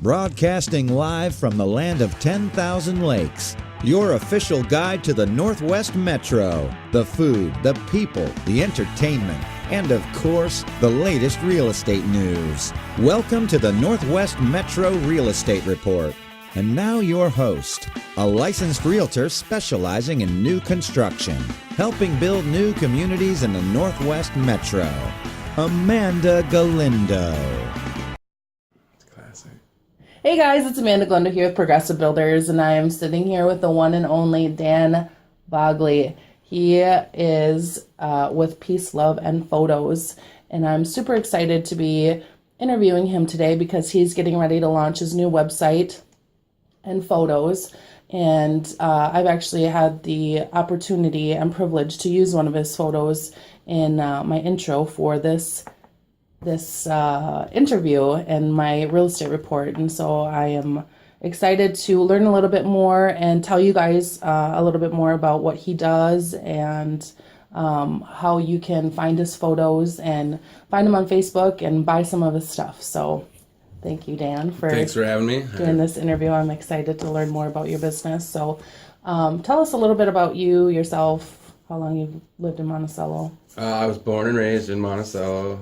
Broadcasting live from the land of 10,000 lakes. Your official guide to the Northwest Metro. The food, the people, the entertainment, and of course, the latest real estate news. Welcome to the Northwest Metro Real Estate Report. And now your host, a licensed realtor specializing in new construction, helping build new communities in the Northwest Metro, Amanda Galindo. Hey guys, it's Amanda Galindo here with Progressive Builders, and I am sitting here with the one and only Dan Bogley. He is with Peace, Love, and Photos, and I'm super excited to be interviewing him today because he's getting ready to launch his new website and photos, and I've actually had the opportunity and privilege to use one of his photos in my intro for this interview and my real estate report. And so I am excited to learn a little bit more and tell you guys a little bit more about what he does and how you can find his photos and find him on Facebook and buy some of his stuff. So thank you, Dan, Thanks for having me. Doing this interview. I'm excited to learn more about your business. So tell us a little bit about you, yourself, how long you've lived in Monticello. I was born and raised in Monticello,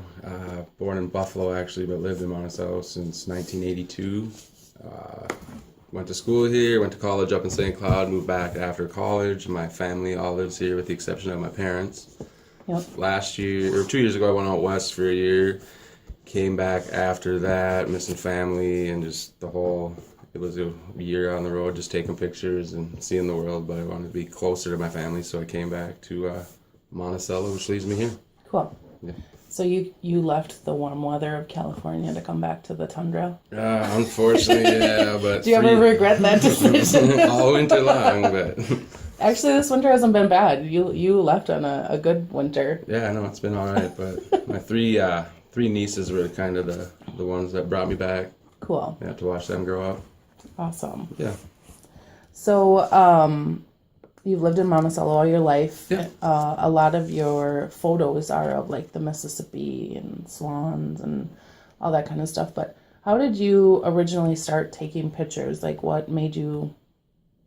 born in Buffalo actually, but lived in Monticello since 1982. Went to school here, went to college up in St. Cloud, moved back after college. My family all lives here with the exception of my parents. Yep. Last year, or 2 years ago, I went out west for a year, came back after that, missing family and just it was a year on the road just taking pictures and seeing the world, but I wanted to be closer to my family, so I came back to Monticello, which leads me here. Cool. Yeah. So you left the warm weather of California to come back to the tundra? Unfortunately, yeah. But do you ever regret that decision? All winter long, but actually, this winter hasn't been bad. You left on a good winter. Yeah, I know it's been all right. But my three nieces were kind of the ones that brought me back. Cool. Yeah, to watch them grow up. Awesome. Yeah. So, you've lived in Monticello all your life. Yeah. A lot of your photos are of like the Mississippi and swans and all that kind of stuff. But how did you originally start taking pictures? Like, what made you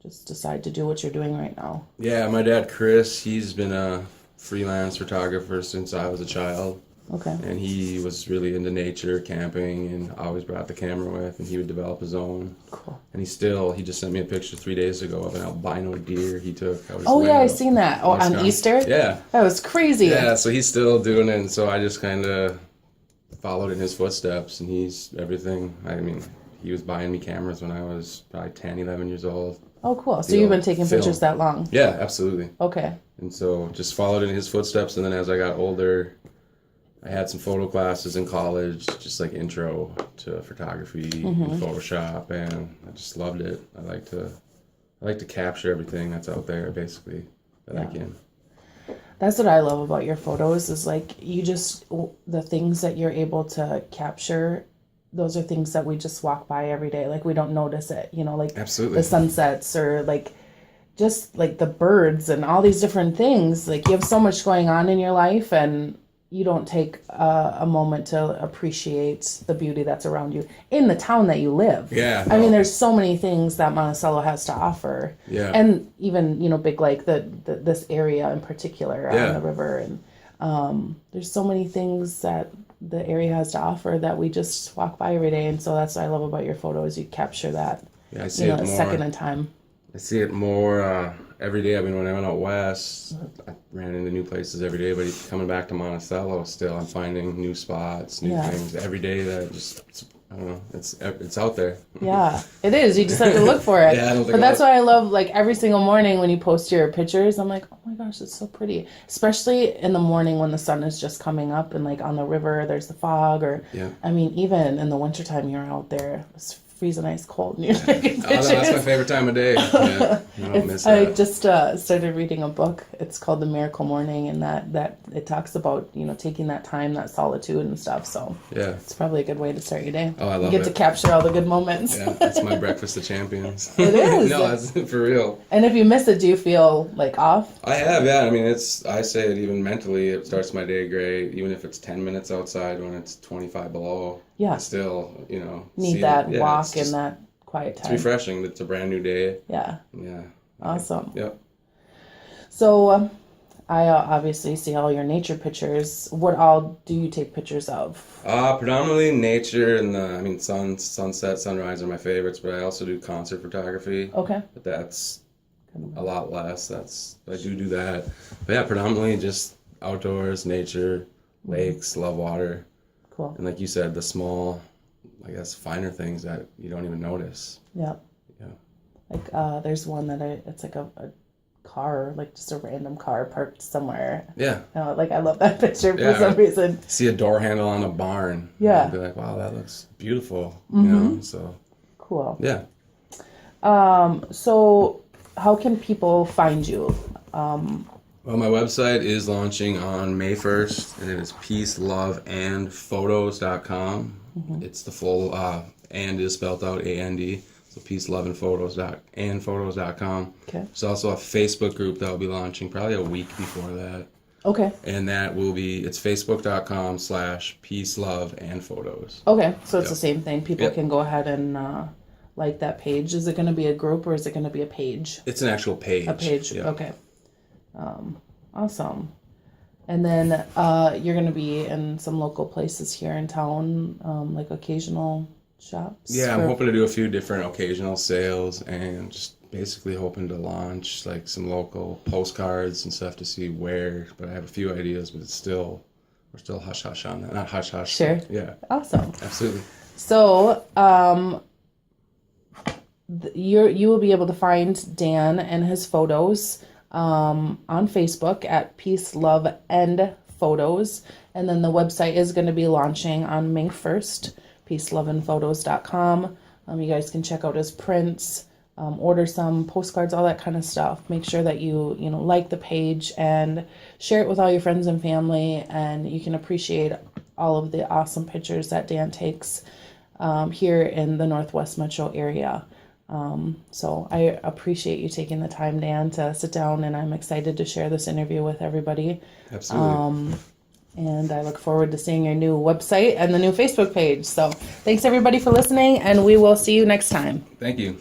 just decide to do what you're doing right now? Yeah, my dad, Chris, he's been a freelance photographer since I was a child. Okay. And he was really into nature, camping, and always brought the camera with, and he would develop his own. Cool. And he just sent me a picture 3 days ago of an albino deer he took. I seen that. Oh, on Easter? Yeah. That was crazy. Yeah, so he's still doing it, and so I just kind of followed in his footsteps, and he's everything. I mean, he was buying me cameras when I was probably 10, 11 years old. Oh, cool. So you've been taking pictures that long? Yeah, absolutely. Okay. And so just followed in his footsteps, and then as I got older, I had some photo classes in college, just like intro to photography and Photoshop, and I just loved it. I like to capture everything that's out there, basically, that I can. That's what I love about your photos is like the things that you're able to capture, those are things that we just walk by every day. Like we don't notice it, like Absolutely. The sunsets or like just like the birds and all these different things. Like you have so much going on in your life and you don't take a moment to appreciate the beauty that's around you in the town that you live. Yeah. I mean, there's so many things that Monticello has to offer. Yeah. And even, Big Lake, this area in particular on the river. And there's so many things that the area has to offer that we just walk by every day. And so that's what I love about your photos. You capture that, I see it a more. second in time. I see it more every day. I mean, when I went out west, I ran into new places every day, but coming back to Monticello still, I'm finding new spots, new things every day that just, I don't know, it's out there. Yeah, it is. You just have to look for it. But that's why I love, like, every single morning when you post your pictures, I'm like, oh my gosh, it's so pretty. Especially in the morning when the sun is just coming up and, like, on the river, there's the fog. Or, I mean, even in the wintertime, you're out there. It's freezing ice cold and you're taking pictures. That's my favorite time of day. Yeah, I don't miss that. I just started reading a book. It's called The Miracle Morning, and that it talks about taking that time, that solitude and stuff. So it's probably a good way to start your day. Oh, I love you get to capture all the good moments. Yeah, that's my breakfast of champions. It is. No, that's for real. And if you miss it, do you feel like off? I have, yeah. I mean, I say it even mentally. It starts my day great, even if it's 10 minutes outside when it's 25 below. Yeah. I still, Need see that it. Yeah, walk it's and just- that quiet It's time. refreshing. It's a brand new day. Yeah. Yeah. Awesome. Yep. So I obviously see all your nature pictures. What all do you take pictures of? Predominantly nature and sunset, sunrise are my favorites, but I also do concert photography. Okay. But that's a lot less. I do that. But yeah, predominantly just outdoors, nature, lakes, love water. Cool. And like you said, the small, I guess, finer things that you don't even notice. Yep. Yeah. Like there's one that it's like a car, like just a random car parked somewhere. Yeah. Like I love that picture for Yeah. some reason. See a door handle on a barn. Yeah. And be like, wow, that looks beautiful. You know, so Cool. yeah. So how can people find you? Well, my website is launching on May 1st, and it is peaceloveandphotos.com. It's the full, and is spelled out AND, so peaceloveandphotos.com. Okay. There's also a Facebook group that will be launching probably a week before that, Okay. and that will be, it's facebook.com/peaceloveandphotos. Okay. So it's Yep. the same thing. People Yep. can go ahead and like that page. Is it going to be a group or is it going to be a page? It's an actual page. A page. Yeah. Okay. Awesome. And then you're going to be in some local places here in town, like occasional shops. Yeah, I'm for- hoping to do a few different occasional sales and just basically hoping to launch like some local postcards and stuff to see where. But I have a few ideas, but we're still hush hush on that. Not hush hush. Sure. Yeah, Awesome. absolutely. So, you will be able to find Dan and his photos on Facebook at Peace, Love, and Photos. And then the website is going to be launching on May 1st, peaceloveandphotos.com. You guys can check out his prints, order some postcards, all that kind of stuff. Make sure that you like the page and share it with all your friends and family, and you can appreciate all of the awesome pictures that Dan takes here in the Northwest Metro area. So I appreciate you taking the time, Dan, to sit down, and I'm excited to share this interview with everybody. Absolutely. And I look forward to seeing your new website and the new Facebook page. So thanks everybody for listening, and we will see you next time. Thank you.